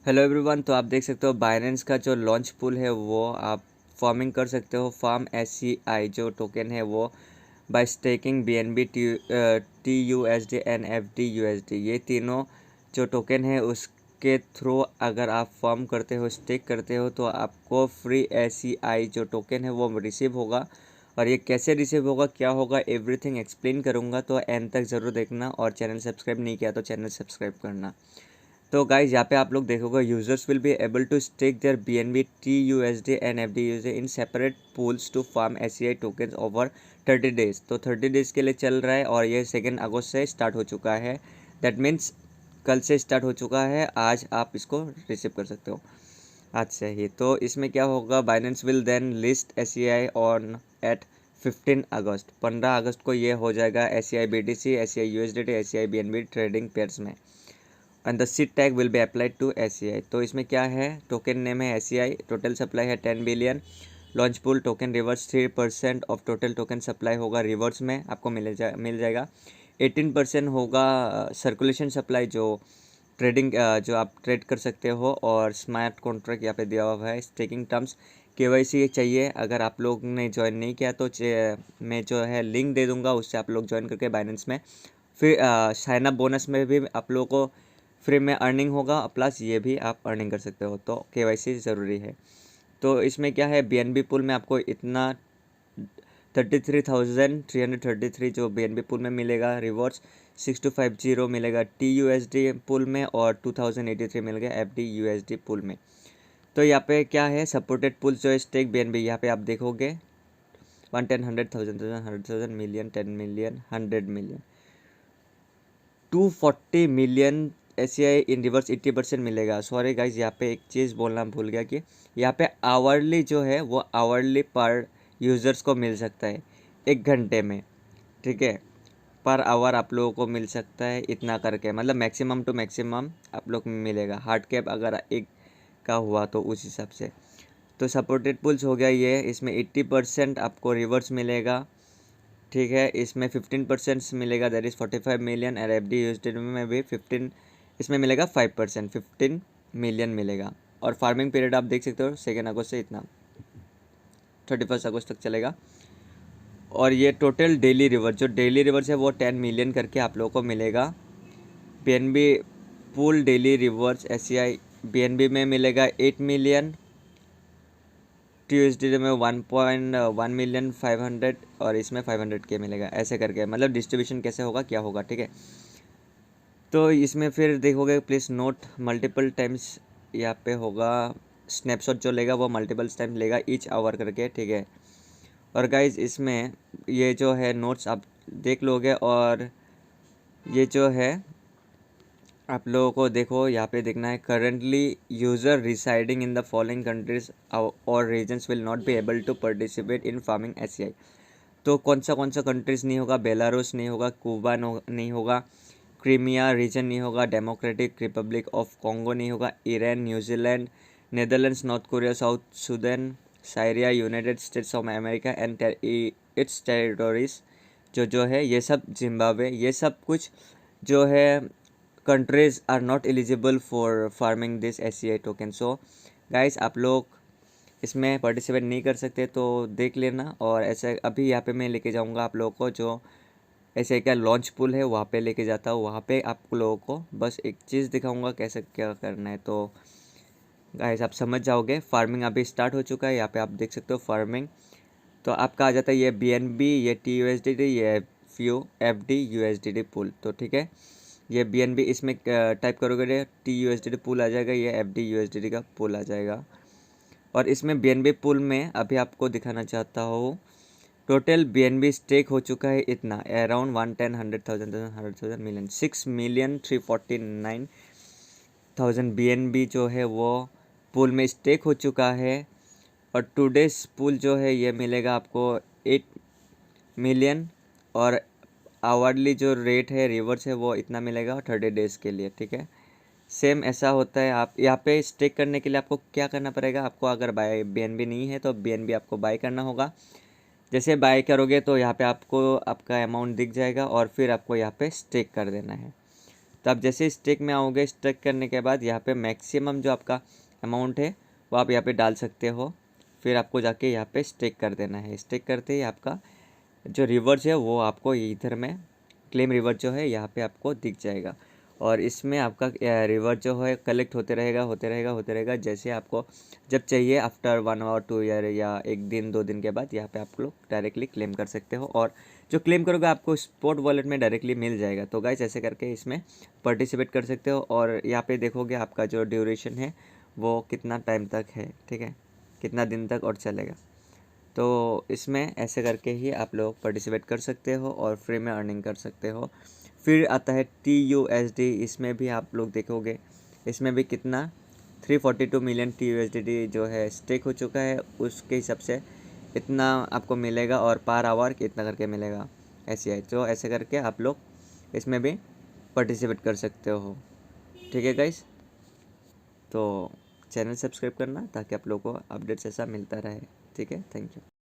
Hello everyone. तो आप देख सकते हो बाइनेंस का जो लॉन्च पूल है वो आप फार्मिंग कर सकते हो। फार्म SCI जो टोकन है वो by staking BNB TUSD NFT USD, ये तीनों जो टोकन है उसके थ्रू अगर आप फार्म करते हो, स्टेक करते हो, तो आपको फ्री SCI जो टोकन है वो रिसीव होगा। और ये कैसे रिसीव होगा, क्या होगा, एवरीथिंग एक्सप्लेन करूँगा, तो एंड तक ज़रूर देखना। और चैनल सब्सक्राइब नहीं किया तो चैनल सब्सक्राइब करना। तो गाइज यहाँ पे आप लोग देखोगे users will be able to stake their BNB TUSD and FDUSD in separate pools to farm SCI tokens over 30 days. तो 30 डेज के लिए चल रहा है और ये 2 अगस्त से स्टार्ट हो चुका है। दैट मीन्स कल से स्टार्ट हो चुका है, आज आप इसको रिसीव कर सकते हो, आज से ही। तो इसमें क्या होगा, Binance will then list SCI on at 15 August. 15 अगस्त को ये हो जाएगा SCI BTC, SCI USDT, SCI BNB trading pairs में। And the seed tag will be applied to SCI। तो इसमें क्या है, टोकन नेम है SCI, टोटल सप्लाई है 10 billion. Launch pool token reverse 3% of total token supply होगा, reverse में आपको मिल जाएगा। 18% होगा सर्कुलेशन सप्लाई, जो ट्रेडिंग जो आप ट्रेड कर सकते हो। और स्मार्ट कॉन्ट्रैक्ट यहाँ पे दिया हुआ है। स्टेकिंग टर्म्स KYC चाहिए। अगर आप लोग ने ज्वाइन नहीं किया तो मैं जो है लिंक दे दूँगा, उससे आप लोग ज्वाइन करके बाइनेंस में फिर साइन अप बोनस में भी आप लोगों को फ्री में अर्निंग होगा, प्लस ये भी आप अर्निंग कर सकते हो। तो KYC ज़रूरी है। तो इसमें क्या है, BNB पुल में आपको इतना 33,333 जो BNB पुल में मिलेगा रिवॉर्ड्स, 6250 मिलेगा TUSD पुल में, और 2083 मिलेगा FDUSD पुल में। तो यहाँ पे क्या है, सपोर्टेड पुल जो है स्टेक BNB, यहाँ पे आप देखोगे 110, 100,000, 100,000 million, 10 million, 100 million, 240 million SCI इन रिवर्स 80% मिलेगा। सॉरी गाइज, यहाँ पे एक चीज़ बोलना भूल गया कि यहाँ पे आवरली जो है वो आवरली पर यूज़र्स को मिल सकता है 1 घंटे में, ठीक है। पर आवर आप लोगों को मिल सकता है इतना करके, मतलब मैक्सिमम टू मैक्सिमम आप लोग मिलेगा। हार्ड कैप अगर एक का हुआ तो उस हिसाब से। तो सपोर्टेड पुल्स हो गया ये, इसमें 80% आपको रिवर्स मिलेगा, ठीक है। इसमें 15% मिलेगा, दैट इज़ 45 मिलियन। और FDUSD में भी 15, इसमें मिलेगा 5%, 15 मिलियन मिलेगा। और फार्मिंग पीरियड आप देख सकते हो 2 अगस्त से इतना 31 अगस्त तक चलेगा। और ये टोटल डेली रिवर्स, जो डेली रिवर्स है वो 10 मिलियन करके आप लोगों को मिलेगा। BNB pool daily reverse SCI BNB में मिलेगा 8 मिलियन, TUSD में 1.1 मिलियन 500, और इसमें 500 के मिलेगा, ऐसे करके। मतलब डिस्ट्रीब्यूशन कैसे होगा, क्या होगा, ठीक है। तो इसमें फिर देखोगे, प्लीज़ नोट मल्टीपल टाइम्स यहाँ पे होगा। स्नैपशॉट जो लेगा वो मल्टीपल टाइम्स लेगा ईच आवर करके, ठीक है। और गाइज इसमें ये जो है नोट्स आप देख लोगे। और ये जो है आप लोगों को देखो, यहाँ पे देखना है, currently user residing in the following countries और regions will not be able to participate in farming SCI। तो कौन सा कंट्रीज़ नहीं होगा, बेलारूस नहीं होगा, क्यूबा नहीं होगा, क्रीमिया रीजन नहीं होगा, डेमोक्रेटिक रिपब्लिक ऑफ कॉन्गो नहीं होगा, Iran, New Zealand, Netherlands, north Korea, south Sudan, Syria, United states of America and it's territories जो है ये सब, जिम्बाब्वे, ये सब कुछ जो है countries are not eligible for farming this SCI token. So guys, आप लोग इसमें पार्टिसिपेट नहीं कर सकते तो देख लेना। और ऐसे अभी यहाँ पे मैं लेके जाऊँगा आप लोगों को, जो ऐसे क्या लॉन्च पूल है वहाँ पे लेके जाता हूँ। वहाँ पे आप लोगों को बस एक चीज़ दिखाऊंगा कैसे क्या करना है। तो गाइस आप समझ जाओगे। फार्मिंग अभी स्टार्ट हो चुका है, यहाँ पे आप देख सकते हो फार्मिंग। तो आपका आ जाता है ये BNB, ये TUSD, ये FDUSD पुल। तो ठीक है, ये BNB इसमें टाइप करोगे TUSD पुल आ जाएगा, ये FDUSD का पुल आ जाएगा। और इसमें BNB पुल में अभी आपको दिखाना चाहता हूँ, टोटल BNB स्टेक हो चुका है इतना, अराउंड 110, 100,000, 100,000 मिलियन, 6,349,000 BNB जो है वो पुल में स्टेक हो चुका है। और टुडेस पुल जो है ये मिलेगा आपको 8 मिलियन। और आवरली जो रेट है रिवर्स है वो इतना मिलेगा 30 डेज़ के लिए, ठीक है। सेम ऐसा होता है। आप यहाँ पे स्टेक करने के लिए आपको क्या करना पड़ेगा, आपको अगर बाय BNB नहीं है तो BNB आपको बाय करना होगा। जैसे बाय करोगे तो यहाँ पे आपको आपका अमाउंट दिख जाएगा और फिर आपको यहाँ पे स्टेक कर देना है। तो आप जैसे स्टेक में आओगे, स्टेक करने के बाद यहाँ पे मैक्सिमम जो आपका अमाउंट है वो आप यहाँ पे डाल सकते हो। फिर आपको जाके यहाँ पे स्टेक कर देना है। स्टेक करते ही आपका जो रिवर्स है वो आपको इधर में क्लेम रिवर्स जो है यहाँ पे आपको दिख जाएगा। और इसमें आपका रिवर्स जो है कलेक्ट होते रहेगा होते रहेगा होते रहेगा। जैसे आपको जब चाहिए आफ्टर 1 और 2 ईयर या 1 दिन 2 दिन के बाद यहाँ पे आप लोग डायरेक्टली क्लेम कर सकते हो। और जो क्लेम करोगे आपको स्पॉट वॉलेट में डायरेक्टली मिल जाएगा। तो गाइस ऐसे करके इसमें पार्टिसिपेट कर सकते हो। और यहाँ पे देखोगे आपका जो ड्यूरेशन है वो कितना टाइम तक है, ठीक है, कितना दिन तक और चलेगा। तो इसमें ऐसे करके ही आप लोग पार्टिसिपेट कर सकते हो और फ्री में अर्निंग कर सकते हो। फिर आता है TUSD। इसमें भी आप लोग देखोगे इसमें भी कितना 342 मिलियन TUSD जो है स्टेक हो चुका है। उसके हिसाब से इतना आपको मिलेगा और पर आवर कितना करके मिलेगा ऐसे है। तो ऐसे करके आप लोग इसमें भी पार्टिसिपेट कर सकते हो, ठीक है गाइस। तो चैनल सब्सक्राइब करना ताकि आप लोगों को अपडेट्स ऐसा मिलता रहे, ठीक है। Thank you.